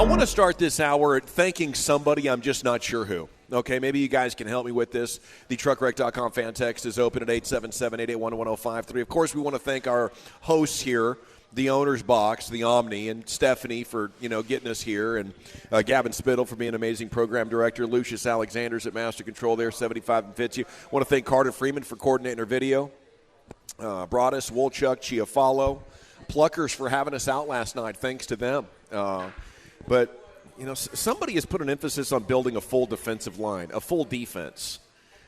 want to start this hour thanking somebody. I'm just not sure who. Okay, maybe you guys can help me with this. The truckwreck.com fan text is open at 877-881-1053. Of course, we want to thank our hosts here, the Owner's Box, the Omni, and Stephanie for, getting us here, and Gavin Spittle for being an amazing program director, Lucius Alexander's at Master Control there, 75 and fits you. Want to thank Carter Freeman for coordinating our video. Broadus, Wolchuk, Chiafalo, Pluckers for having us out last night. Thanks to them. But somebody has put an emphasis on building a full defensive line, a full defense,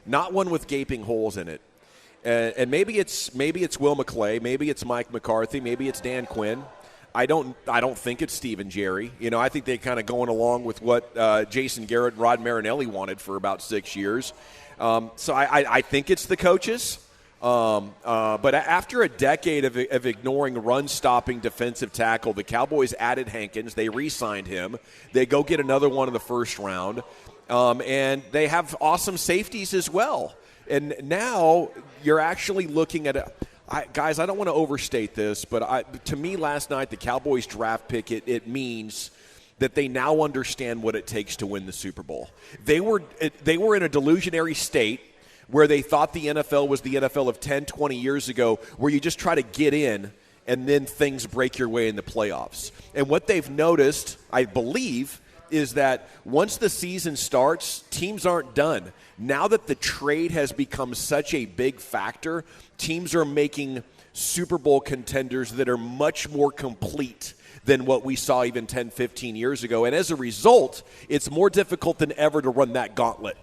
not one with gaping holes in it. And maybe it's Will McClay, maybe it's Mike McCarthy, maybe it's Dan Quinn. I don't think it's Steve Jerry. I think they're kind of going along with what Jason Garrett and Rod Marinelli wanted for about 6 years. So I think it's the coaches. But after a decade of ignoring run-stopping defensive tackle, the Cowboys added Hankins. They re-signed him. They go get another one in the first round. And they have awesome safeties as well. And now you're actually looking at guys, I don't want to overstate this, but to me last night, the Cowboys draft pick, it means that they now understand what it takes to win the Super Bowl. They were in a delusionary state where they thought the NFL was the NFL of 10, 20 years ago, where you just try to get in and then things break your way in the playoffs. And what they've noticed, I believe, is that once the season starts, teams aren't done. Now that the trade has become such a big factor, teams are making Super Bowl contenders that are much more complete than what we saw even 10, 15 years ago. And as a result, it's more difficult than ever to run that gauntlet.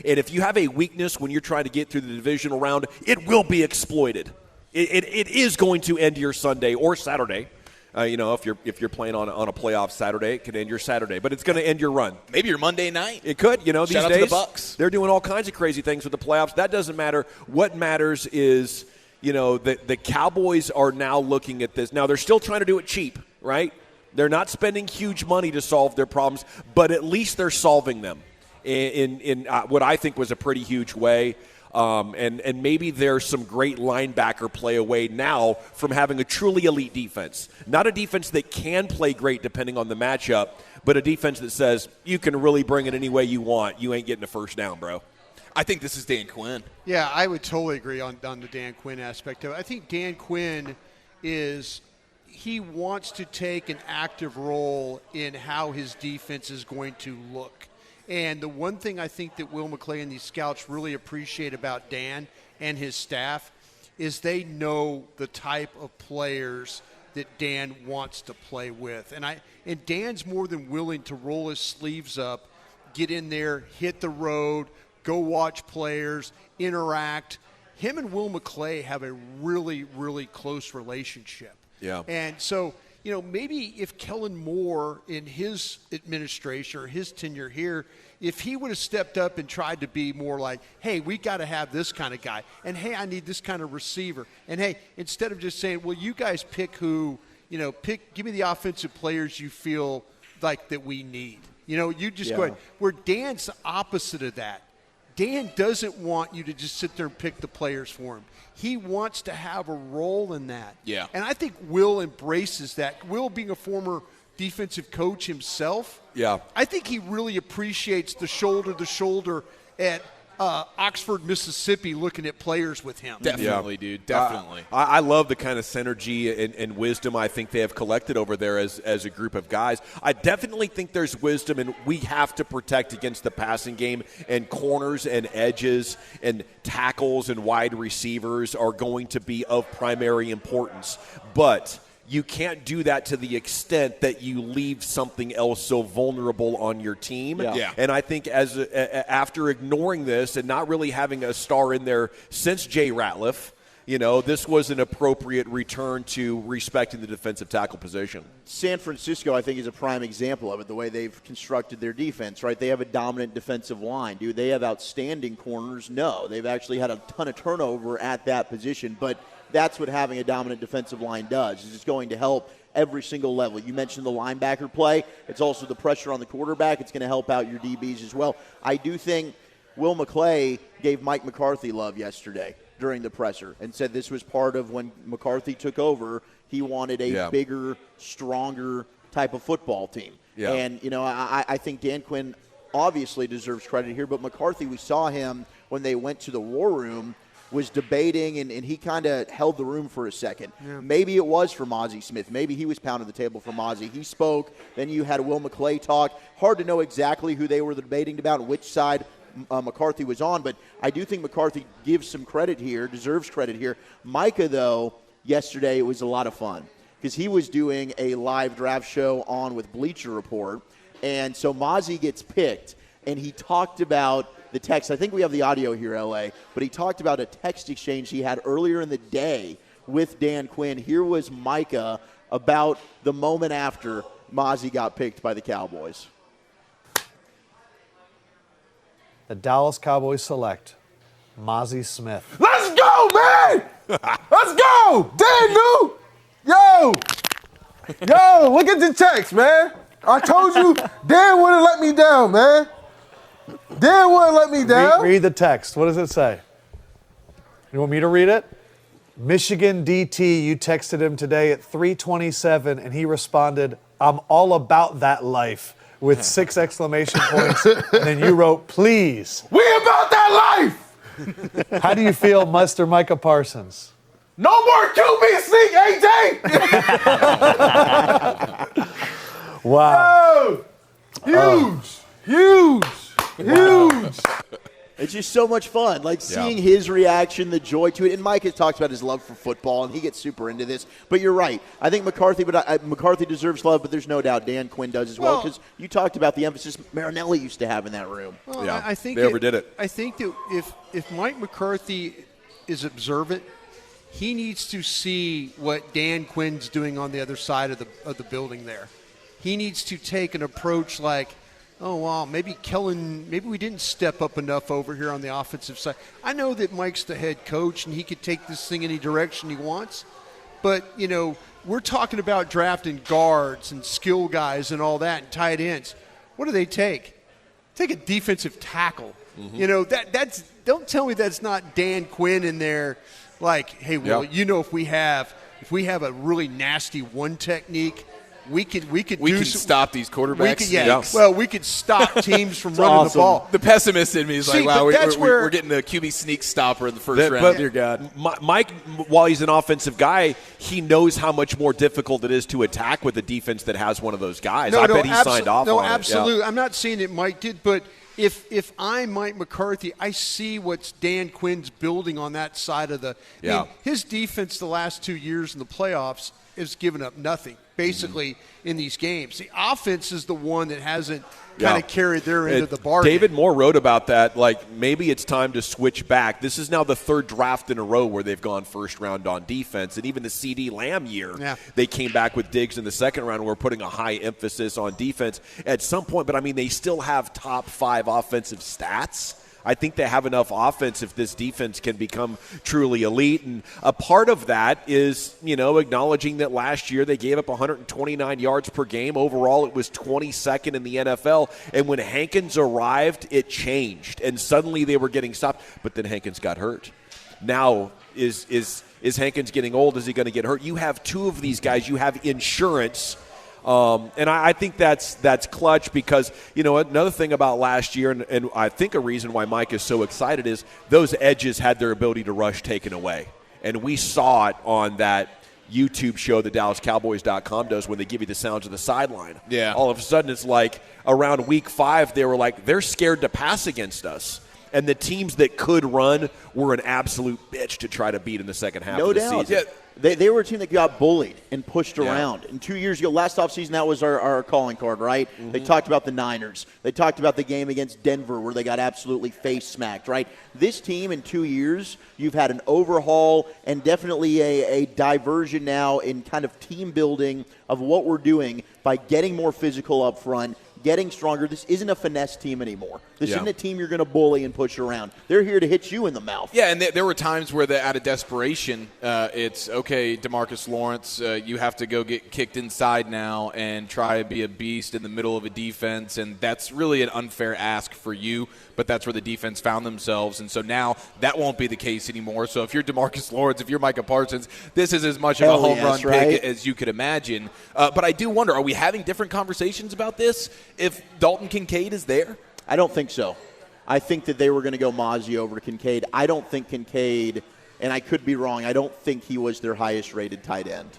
And if you have a weakness when you're trying to get through the divisional round, it will be exploited. It is going to end your Sunday or Saturday. If you're playing on a playoff Saturday, it could end your Saturday. But it's going to end your run. Maybe your Monday night. It could. These Shout out days, to the Bucks. They're doing all kinds of crazy things with the playoffs. That doesn't matter. What matters is, the Cowboys are now looking at this. Now, they're still trying to do it cheap, right? They're not spending huge money to solve their problems, but at least they're solving them in what I think was a pretty huge way. And maybe there's some great linebacker play away now from having a truly elite defense. Not a defense that can play great depending on the matchup, but a defense that says you can really bring it any way you want. You ain't getting a first down, bro. I think this is Dan Quinn. Yeah, I would totally agree on the Dan Quinn aspect of it. I think Dan Quinn he wants to take an active role in how his defense is going to look. And the one thing I think that Will McClay and these scouts really appreciate about Dan and his staff is they know the type of players that Dan wants to play with. And Dan's more than willing to roll his sleeves up, get in there, hit the road, go watch players, interact. Him and Will McClay have a really, really close relationship. Yeah. And so, maybe if Kellen Moore in his administration or his tenure here, if he would have stepped up and tried to be more like, hey, we got to have this kind of guy, and hey, I need this kind of receiver, and hey, instead of just saying, well, you guys pick who, give me the offensive players you feel like that we need. You just go ahead. Where Dan's the opposite of that. Dan doesn't want you to just sit there and pick the players for him. He wants to have a role in that. Yeah. And I think Will embraces that. Will, being a former defensive coach himself, I think he really appreciates the shoulder at Oxford, Mississippi, looking at players with him. Definitely, dude. Definitely. I love the kind of synergy and wisdom I think they have collected over there as a group of guys. I definitely think there's wisdom, and we have to protect against the passing game, and corners and edges and tackles and wide receivers are going to be of primary importance. But you can't do that to the extent that you leave something else so vulnerable on your team. Yeah. And I think after ignoring this and not really having a star in there since Jay Ratliff, this was an appropriate return to respecting the defensive tackle position. San Francisco, I think, is a prime example of it, the way they've constructed their defense, right? They have a dominant defensive line. Do they have outstanding corners? No. They've actually had a ton of turnover at that position, but that's what having a dominant defensive line does. It's going to help every single level. You mentioned the linebacker play. It's also the pressure on the quarterback. It's going to help out your DBs as well. I do think Will McClay gave Mike McCarthy love yesterday during the presser and said this was part of when McCarthy took over. He wanted a bigger, stronger type of football team. Yeah. And, I think Dan Quinn obviously deserves credit here, but McCarthy, we saw him when they went to the war room, was debating, and he kind of held the room for a second. Yeah. Maybe it was for Mazi Smith. Maybe he was pounding the table for Mazi. He spoke. Then you had Will McClay talk. Hard to know exactly who they were debating about and which side McCarthy was on, but I do think McCarthy gives some credit here, deserves credit here. Micah, though, yesterday it was a lot of fun because he was doing a live draft show on with Bleacher Report, and so Mazi gets picked, and he talked about the text. I think we have the audio here, LA, but he talked about a text exchange he had earlier in the day with Dan Quinn. Here was Micah about the moment after Mazi got picked by the Cowboys. The Dallas Cowboys select Mazi Smith. Let's go, man! Let's go! Dan, dude! Yo, look at the text, man. I told you, Dan wouldn't let me down, man. Dan wouldn't let me down. Read the text. What does it say? You want me to read it? Michigan DT, you texted him today at 3:27, and he responded, "I'm all about that life," with 6 exclamation points. And then you wrote, "Please." We about that life. How do you feel, Mr. Micah Parsons? No more QB sneak, AJ. Wow. Huge. It's just so much fun, like seeing his reaction, the joy to it. And Mike has talked about his love for football, and he gets super into this. But you're right. I think McCarthy deserves love, but there's no doubt Dan Quinn does as well, because you talked about the emphasis Marinelli used to have in that room. Well, I think they overdid it. I think that if Mike McCarthy is observant, he needs to see what Dan Quinn's doing on the other side of the building there. He needs to take an approach like, oh, wow, maybe we didn't step up enough over here on the offensive side. I know that Mike's the head coach and he could take this thing any direction he wants, but, we're talking about drafting guards and skill guys and all that and tight ends. What do they take? Take a defensive tackle. Mm-hmm. That's don't tell me that's not Dan Quinn in there like, hey, well, if we have a really nasty one technique, we can stop these quarterbacks. We could stop teams from running the ball. The pessimist in me is like, wow, we're getting a QB sneak stopper in the first round. But dear God, Mike, while he's an offensive guy, he knows how much more difficult it is to attack with a defense that has one of those guys. I bet he signed off on it. No, absolutely. I'm not saying that Mike did, but if I'm Mike McCarthy, I see what Dan Quinn's building on that side of the – I mean, his defense the last 2 years in the playoffs has given up nothing, basically, in these games. The offense is the one that hasn't kind of carried their end of the bargain. David Moore wrote about that, like maybe it's time to switch back. This is now the third draft in a row where they've gone first round on defense. And even the CD Lamb year, they came back with Diggs in the second round. We're putting a high emphasis on defense at some point. But, I mean, they still have top 5 offensive stats. I think they have enough offense if this defense can become truly elite. And a part of that is, acknowledging that last year they gave up 129 yards per game. Overall, it was 22nd in the NFL. And when Hankins arrived, it changed. And suddenly they were getting stopped. But then Hankins got hurt. Now, is Hankins getting old? Is he going to get hurt? You have 2 of these guys. You have insurance. And I think that's clutch because, another thing about last year, and I think a reason why Mike is so excited is those edges had their ability to rush taken away. And we saw it on that YouTube show that DallasCowboys.com does when they give you the sounds of the sideline. Yeah. All of a sudden it's like around week 5 they were like, they're scared to pass against us. And the teams that could run were an absolute bitch to try to beat in the second half of the season. Yeah. They were a team that got bullied and pushed around. And 2 years ago, last offseason, that was our calling card, right? Mm-hmm. They talked about the Niners. They talked about the game against Denver where they got absolutely face smacked, right? This team in 2 years, you've had an overhaul and definitely a diversion now in kind of team building of what we're doing by getting more physical up front, getting stronger. This isn't a finesse team anymore. This isn't a team you're going to bully and push around. They're here to hit you in the mouth. Yeah, and there were times where out of desperation, it's, okay, DeMarcus Lawrence, you have to go get kicked inside now and try to be a beast in the middle of a defense, and that's really an unfair ask for you, but that's where the defense found themselves, and so now that won't be the case anymore. So if you're DeMarcus Lawrence, if you're Micah Parsons, this is as much of a home run pick as you could imagine. But I do wonder, are we having different conversations about this if Dalton Kincaid is there? I don't think so. I think that they were going to go Mazi over to Kincaid. I don't think Kincaid, and I could be wrong, I don't think he was their highest-rated tight end.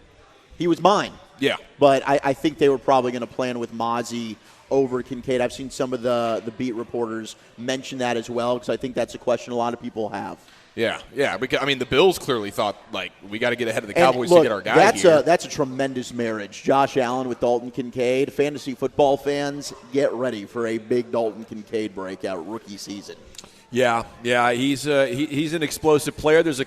He was mine. Yeah. But I think they were probably going to plan with Mazi over Kincaid. I've seen some of the beat reporters mention that as well, because I think that's a question a lot of people have. Yeah. Because I mean, the Bills clearly thought, like, we got to get ahead of the Cowboys to get our guy here. That's a tremendous marriage. Josh Allen with Dalton Kincaid. Fantasy football fans, get ready for a big Dalton Kincaid breakout rookie season. Yeah, he's an explosive player. There's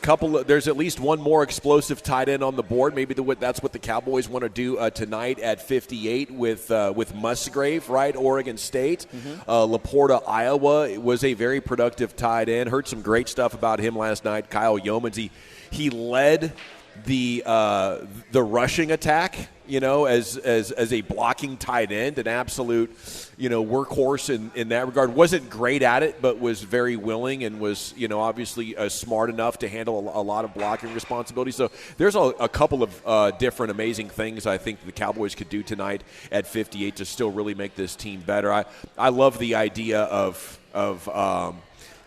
at least one more explosive tight end on the board. Maybe that's what the Cowboys want to do tonight at 58 with Musgrave, right? Oregon State, Laporta, Iowa was a very productive tight end. Heard some great stuff about him last night. Kyle Yeomans, he led the rushing attack, as a blocking tight end, an absolute, workhorse in that regard. Wasn't great at it, but was very willing and was, obviously smart enough to handle a lot of blocking responsibilities. So there's a couple of different amazing things I think the Cowboys could do tonight at 58 to still really make this team better. I love the idea of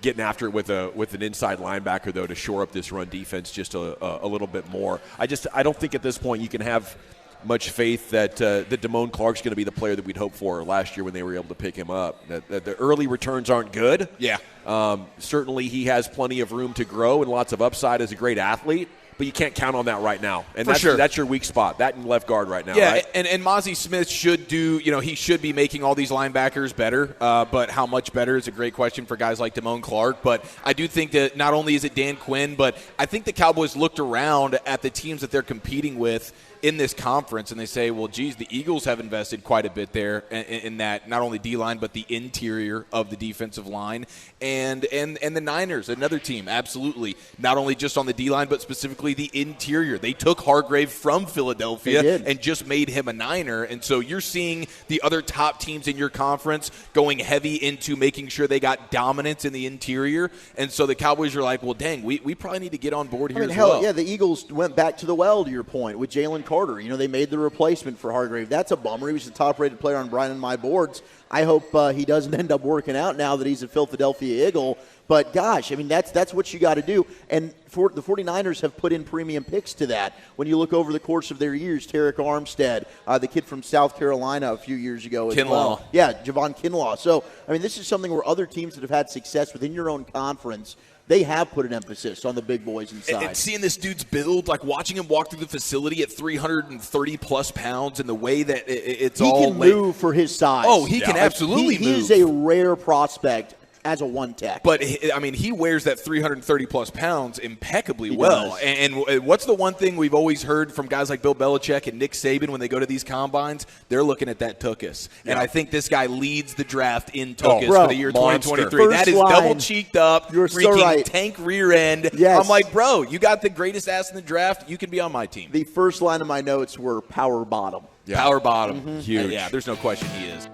getting after it with an inside linebacker, though, to shore up this run defense just a little bit more. I don't think at this point you can have much faith that Damone Clark's going to be the player that we'd hoped for last year when they were able to pick him up. That the early returns aren't good. Yeah. Certainly he has plenty of room to grow and lots of upside as a great athlete. But you can't count on that right now. And that's your weak spot, that and left guard right now. Yeah, right? and Mazi Smith should do, he should be making all these linebackers better. But how much better is a great question for guys like Damone Clark. But I do think that not only is it Dan Quinn, but I think the Cowboys looked around at the teams that they're competing with in this conference, and they say, well, geez, the Eagles have invested quite a bit there in that, not only D-line, but the interior of the defensive line. And the Niners, another team, absolutely, not only just on the D-line, but specifically the interior. They took Hargrave from Philadelphia and just made him a Niner. And so you're seeing the other top teams in your conference going heavy into making sure they got dominance in the interior. And so the Cowboys are like, well, dang, we probably need to get on board here as well. Yeah, the Eagles went back to the well, to your point, with Jalen Carter. They made the replacement for Hargrave. That's a bummer. He was the top-rated player on Brian and my boards. I hope he doesn't end up working out now that he's a Philadelphia Eagle. But, gosh, I mean, that's what you got to do. And the 49ers have put in premium picks to that. When you look over the course of their years, Tarek Armstead, the kid from South Carolina a few years ago as well. Yeah, Javon Kinlaw. So, I mean, this is something where other teams that have had success within your own conference, they have put an emphasis on the big boys inside. And seeing this dude's build, like watching him walk through the facility at 330-plus pounds and the way that it's all – He can move for his size. Oh, he can absolutely move. He's a rare prospect as a one-tech. But, I mean, he wears that 330-plus pounds impeccably well. And what's the one thing we've always heard from guys like Bill Belichick and Nick Saban when they go to these combines? They're looking at that tuchus. Yeah. And I think this guy leads the draft in tuchus for the year 2023. That is double-cheeked up, freaking tank rear end. Yes. I'm like, bro, you got the greatest ass in the draft. You can be on my team. The first line of my notes were power bottom. Yeah. Power bottom. Huge. Yeah, there's no question he is.